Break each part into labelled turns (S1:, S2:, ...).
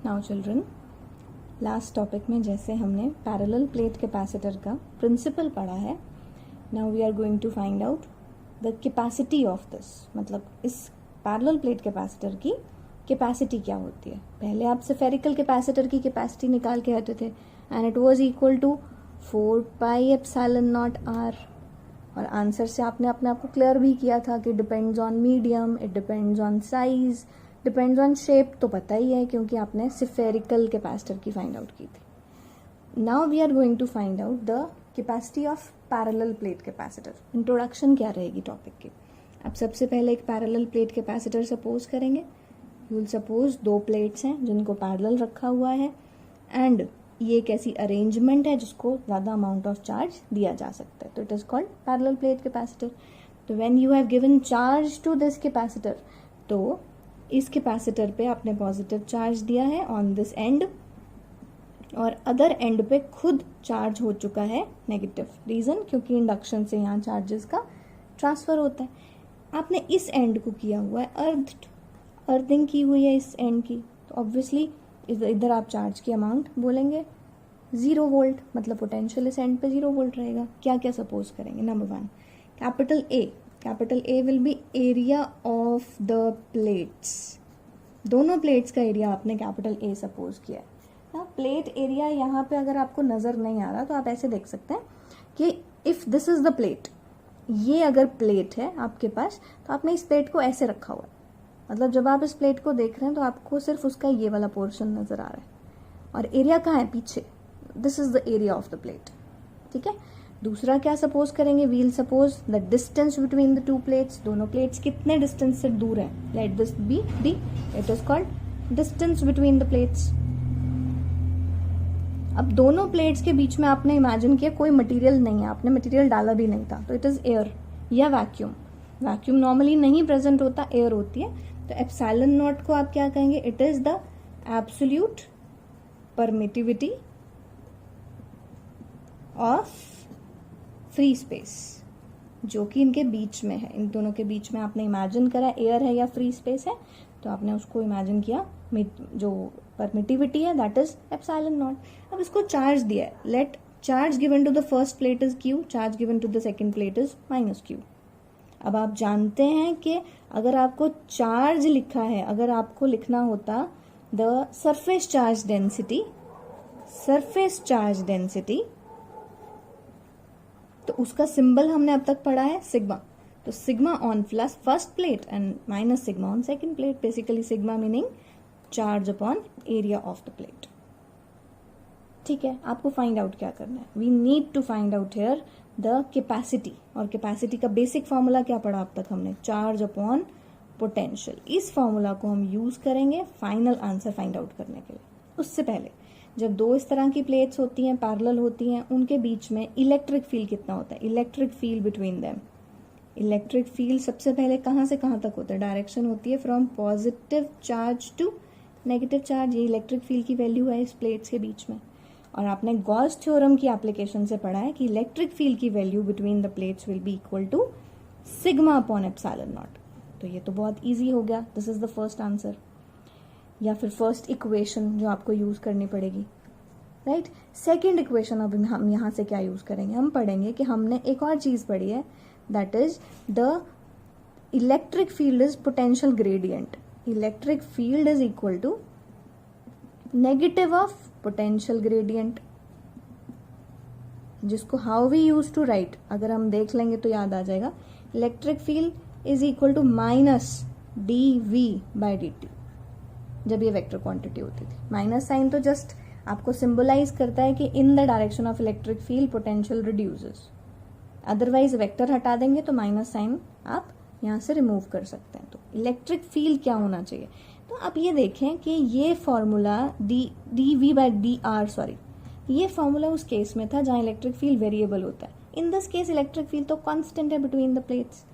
S1: Now children, last topic में जैसे हमने पैरेलल प्लेट कैपेसिटर का प्रिंसिपल पढ़ा है, now we are going to find out the capacity of this, मतलब इस पैरेलल प्लेट कैपेसिटर की कैपेसिटी क्या होती है। पहले आप स्फेरिकल कैपेसिटर की कैपेसिटी निकाल के आते थे and it was equal to 4 pi epsilon naught R, और आंसर से आपने अपने आप को क्लियर भी किया था कि depends on medium, it depends on size, depends on shape, तो पता ही है क्योंकि आपने स्फेरिकल कैपेसिटर की फाइंड आउट की थी। Now we are going to find out the capacity of parallel plate capacitor. Introduction क्या रहेगी टॉपिक की। अब सबसे पहले एक पैरेलल प्लेट कैपेसिटर सपोज करेंगे। यू विल सपोज 2 प्लेट्स हैं जिनको पैरेलल रखा हुआ है एंड ये एक ऐसी अरेंजमेंट है जिसको ज़्यादा अमाउंट ऑफ चार्ज दिया जा सकता है, तो it is called parallel plate capacitor. तो when you have given charge to this capacitor, तो इस कैपेसिटर पे आपने पॉजिटिव चार्ज दिया है ऑन दिस एंड और अदर एंड पे खुद चार्ज हो चुका है नेगेटिव। रीज़न, क्योंकि इंडक्शन से यहाँ चार्जेस का ट्रांसफर होता है। आपने इस एंड को किया हुआ है अर्थिंग की हुई है इस एंड की, तो ऑब्वियसली इधर आप चार्ज की अमाउंट बोलेंगे 0 वोल्ट, मतलब पोटेंशियल इस एंड पे 0 वोल्ट रहेगा। क्या क्या सपोज करेंगे। Number 1, capital A will be area of the plates. दोनों प्लेट्स का एरिया आपने कैपिटल ए सपोज किया है ना। प्लेट एरिया यहाँ पे अगर आपको नजर नहीं आ रहा तो आप ऐसे देख सकते हैं कि if this is the plate, ये अगर प्लेट है आपके पास तो आपने इस प्लेट को ऐसे रखा हुआ है, मतलब जब आप इस प्लेट को देख रहे हैं तो आपको सिर्फ उसका ये वाला पोर्शन नजर आ रहा है और एरिया कहाँ है, पीछे। This is the area of the plate, ठीक है। दूसरा क्या सपोज करेंगे, we'll suppose the distance between the 2 plates. दोनों प्लेट्स कितने डिस्टेंस से दूर है, let this be D, it is called distance between the plates. अब दोनों प्लेट्स के बीच में आपने इमेजिन किया कोई मटेरियल नहीं है, आपने मटेरियल डाला भी नहीं था, तो इट इज एयर या वैक्यूम। वैक्यूम नॉर्मली नहीं प्रेजेंट होता, एयर होती है। तो एप्सिलॉन नॉट को आप क्या कहेंगे, it is the absolute permittivity of free space, जो कि इनके बीच में है। इन दोनों के बीच में आपने इमेजिन करा एयर है या फ्री स्पेस है, तो आपने उसको इमेजिन किया जो परमिटिविटी है दैट इज एप्सिलॉन नॉट। अब इसको चार्ज दिया है, let charge given to the first plate is Q, charge given to the second plate is minus Q. अब आप जानते हैं कि अगर आपको चार्ज लिखा है, अगर आपको लिखना होता द सरफेस चार्ज डेंसिटी, तो उसका सिंबल हमने अब तक पढ़ा है सिग्मा। तो sigma on plus first plate and minus sigma on second plate, basically sigma meaning charge upon area of the plate, ठीक है। आपको फाइंड आउट क्या करना है, we need to find out here the capacity. और capacity का basic formula क्या पढ़ा अब तक हमने, चार्ज अपॉन पोटेंशियल। इस फॉर्मूला को हम यूज करेंगे फाइनल आंसर फाइंड आउट करने के लिए। उससे पहले जब 2 इस तरह की प्लेट्स होती हैं, पैरेलल होती हैं, उनके बीच में इलेक्ट्रिक फील्ड कितना होता है, electric field between them. Electric field सबसे पहले कहाँ से कहाँ तक होता है, डायरेक्शन होती है from positive charge to negative charge. ये इलेक्ट्रिक फील्ड की वैल्यू है इस प्लेट्स के बीच में। और आपने गॉस थ्योरम की एप्लीकेशन से पढ़ा है कि इलेक्ट्रिक फील्ड की value between the plates will be equal to sigma upon epsilon naught. तो ये तो बहुत इजी हो गया, this is the first answer, या फिर फर्स्ट इक्वेशन जो आपको यूज करनी पड़ेगी, राइट। सेकेंड इक्वेशन अब हम यहाँ से क्या यूज करेंगे, हम पढ़ेंगे कि हमने एक और चीज पढ़ी है, that is the electric field is potential gradient. Electric field is equal to negative of potential gradient, जिसको how we use to write, अगर हम देख लेंगे तो याद आ जाएगा। Electric field is equal to minus dv by dt, जब ये वेक्टर क्वांटिटी होती थी। माइनस साइन तो जस्ट आपको सिंबलाइज करता है कि in the direction of electric field potential reduces. Otherwise vector हटा देंगे तो माइनस साइन आप यहाँ से रिमूव कर सकते हैं। तो इलेक्ट्रिक फील्ड क्या होना चाहिए, तो आप ये देखें कि ये फॉर्मूला dv बाय dr, ये फॉर्मूला उस केस में था जहां इलेक्ट्रिक फील्ड वेरिएबल होता है। इन दिस केस इलेक्ट्रिक फील्ड तो कांस्टेंट है बिटवीन द प्लेट्स,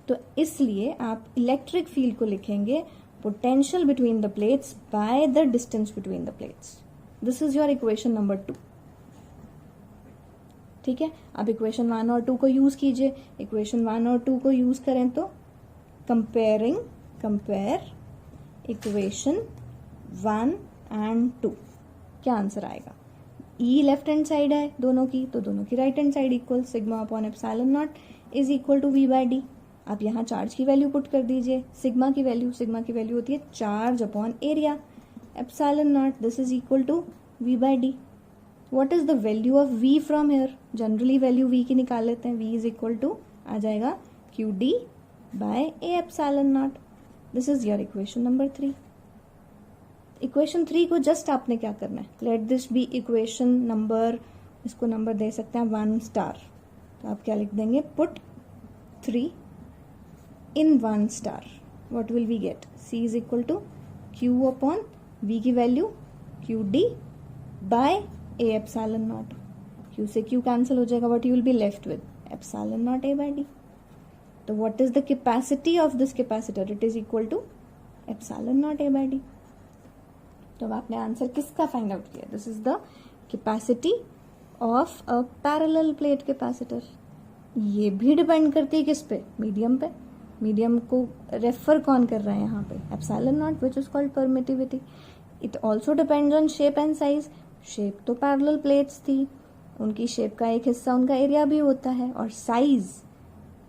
S1: तो इसलिए आप इलेक्ट्रिक फील्ड को लिखेंगे potential between the plates by the distance between the plates. This is your equation number 2, ठीक है। अब इक्वेशन 1 और 2 को यूज कीजिए। इक्वेशन 1 और 2 को यूज करें तो कंपेयर इक्वेशन 1 एंड 2। क्या आंसर आएगा? ई लेफ्ट हैंड साइड है दोनों की, तो दोनों की right hand side equal sigma upon epsilon naught is equal to V by D. आप यहाँ चार्ज की वैल्यू पुट कर दीजिए, सिग्मा की वैल्यू होती है charge upon area, epsilon naught this is equal to V by D. What is the value of v from here? Generally value v की निकाल लेते हैं, v इज इक्वल टू आ जाएगा Q D by A epsilon naught. This is your equation number 3। Equation 3 को just आपने क्या करना है, let this be equation number, इसको नंबर दे सकते हैं 1 स्टार। तो आप क्या लिख देंगे, put 3 in 1 star. What will we get? c is equal to q upon v की value Q D by A epsilon nought. q से q कैंसिल हो जाएगा, but you will be left with epsilon nought a by D. तो what is the capacity of this capacitor? It is equal to epsilon nought a by D. तो अब आपने answer किसका find out किया? This is the capacity of a parallel plate capacitor. ये भी depend करती है किस पे? मीडियम पे। मीडियम को रेफर कौन कर रहा है यहाँ पे? Epsilon not which is called permittivity. It also depends on shape and size. Shape तो पैरेलल प्लेट्स थी, उनकी शेप का एक हिस्सा उनका एरिया भी होता है, और साइज,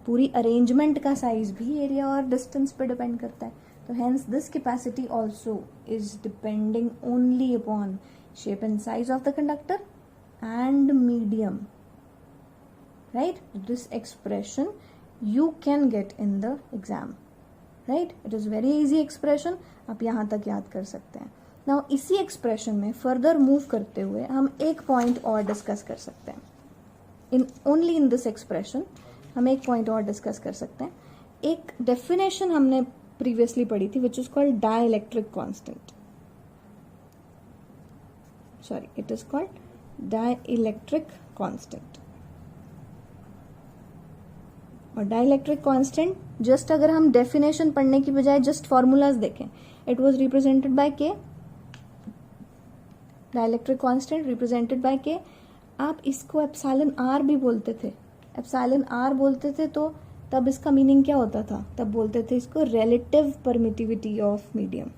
S1: पूरी अरेंजमेंट का साइज भी एरिया और डिस्टेंस पे डिपेंड करता है। तो hence this capacity also is depending only upon shape and size of the conductor and medium, right? This expression you can get in the exam, right? It is very easy expression, आप यहाँ तक याद कर सकते हैं। Now इसी expression में further move करते हुए हम एक point और discuss कर सकते हैं। Only in this expression हम एक point और discuss कर सकते हैं। एक definition हमने प्रीवियसली पढ़ी थी, which is called dielectric constant. Sorry, it is called dielectric constant. और डाइलेक्ट्रिक कांस्टेंट जस्ट अगर हम डेफिनेशन पढ़ने की बजाय जस्ट फॉर्मूलाज देखें, इट वाज रिप्रेजेंटेड बाय के। डाइलेक्ट्रिक कांस्टेंट रिप्रेजेंटेड बाय के। आप इसको एप्सिलॉन आर भी बोलते थे, एप्सिलॉन आर बोलते थे, तो तब इसका मीनिंग क्या होता था? तब बोलते थे इसको रिलेटिव परमिटिविटी ऑफ मीडियम।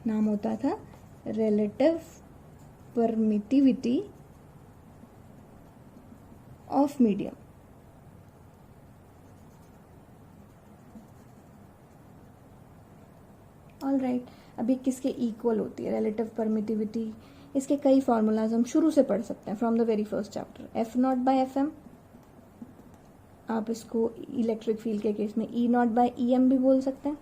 S1: नाम होता था relative permittivity of medium. All right, अभी किसके इक्वल होती है रिलेटिव परमिटिविटी? इसके कई फॉर्मूलाज हम शुरू से पढ़ सकते हैं, from the very first chapter. F naught by F M, आप इसको इलेक्ट्रिक फील्ड के केस में E naught by E M भी बोल सकते हैं,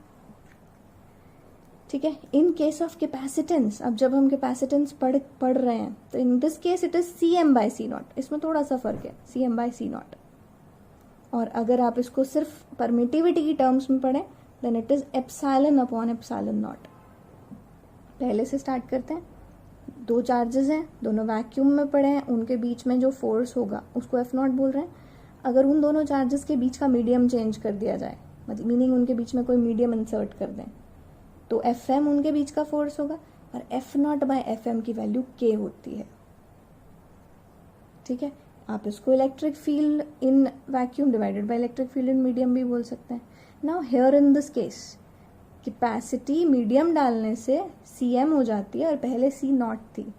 S1: ठीक है। इन केस ऑफ कैपेसिटेंस, अब जब हम कैपेसिटेंस पढ़ रहे हैं, तो in this case it is C M by C naught. इसमें थोड़ा सा फर्क है, C M by C naught. और अगर आप इसको सिर्फ परमिटिविटी की टर्म्स में पढ़ें, then it is epsilon upon epsilon naught. पहले से स्टार्ट करते हैं। दो चार्जेस हैं, दोनों वैक्यूम में पड़े हैं, उनके बीच में जो फोर्स होगा उसको एफ नॉट बोल रहे हैं। अगर उन दोनों चार्जेस के बीच का मीडियम चेंज कर दिया जाए, मतलब मीनिंग उनके बीच में कोई मीडियम इंसर्ट कर दें, तो एफ एम उनके बीच का फोर्स होगा, और F naught by F M की वैल्यू के होती है, ठीक है। आप इसको electric field in vacuum divided by electric field in medium भी बोल सकते हैं। Now here in this case capacity medium डालने से सी एम हो जाती है और पहले सी नॉट थी,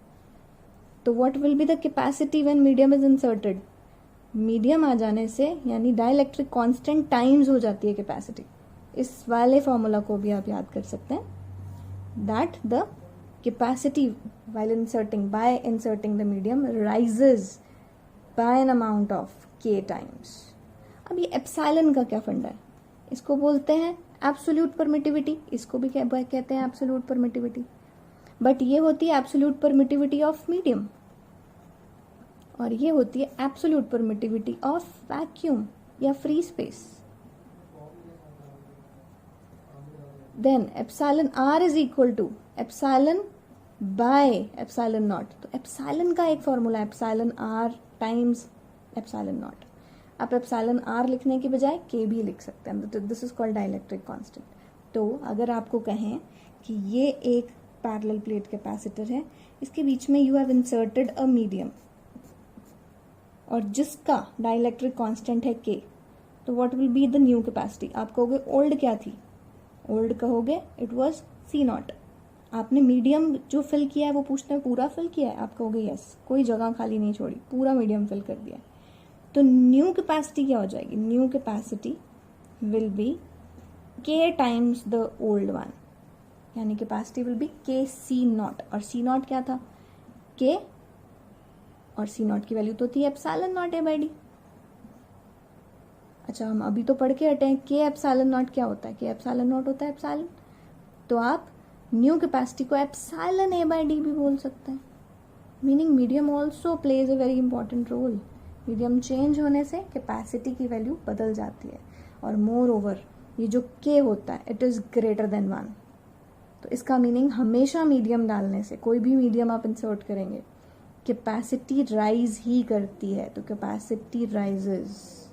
S1: तो what will be the capacity when medium is inserted? Medium आ जाने से यानी डाइलेक्ट्रिक कांस्टेंट टाइम्स हो जाती है कैपेसिटी। इस वाले फॉर्मूला को भी आप याद कर सकते हैं, that the capacity while inserting the medium rises by an amount of के टाइम्स। अब ये एप्सिलॉन का क्या फंडा है? इसको बोलते हैं एब्सोल्यूट परमिटिविटी, इसको भी कहते हैं एब्सोल्यूट परमिटिविटी, बट ये होती है एब्सोल्यूट परमिटिविटी ऑफ मीडियम, और ये होती है एब्सोल्यूट परमिटिविटी ऑफ वैक्यूम या free space. Then epsilon R is equal to epsilon by epsilon naught. तो एप्सिलॉन का एक formula epsilon R times epsilon naught. आप एप्सिलॉन आर लिखने की बजाय के भी लिख सकते हैं, this is called dielectric constant. तो अगर आपको कहें कि ये एक पैरेलल प्लेट कैपेसिटर है, इसके बीच में you have inserted a medium, और जिसका डाइलेक्ट्रिक कांस्टेंट है के, तो what will be the new capacity? आप कहोगे ओल्ड क्या थी? ओल्ड कहोगे इट वाज सी नॉट। आपने मीडियम जो फिल किया है वो पूछते हैं पूरा फिल किया है, आप कहोगे यस, कोई जगह खाली नहीं छोड़ी, पूरा मीडियम फिल कर दिया है। तो न्यू कैपेसिटी क्या हो जाएगी? New capacity will be k times the old one, यानी capacity will be k C nought. और C नॉट क्या था? k, और C नॉट की वैल्यू तो थी एप्सिलॉन नॉट A/D। अच्छा, हम अभी तो पढ़ के हटे हैं k एप्सिलॉन नॉट क्या होता है? k एप्सिलॉन नॉट होता है एप्सिलॉन। तो आप न्यू कैपेसिटी को एप्सिलॉन A/D भी बोल सकते हैं। Meaning medium also plays a very important role. Medium change होने से कैपेसिटी की वैल्यू बदल जाती है। और मोर ओवर ये जो k होता है इट इज़ ग्रेटर देन 1। तो इसका मीनिंग हमेशा मीडियम डालने से, कोई भी मीडियम आप इंसर्ट करेंगे, कैपेसिटी राइज ही करती है। तो कैपेसिटी राइजेस।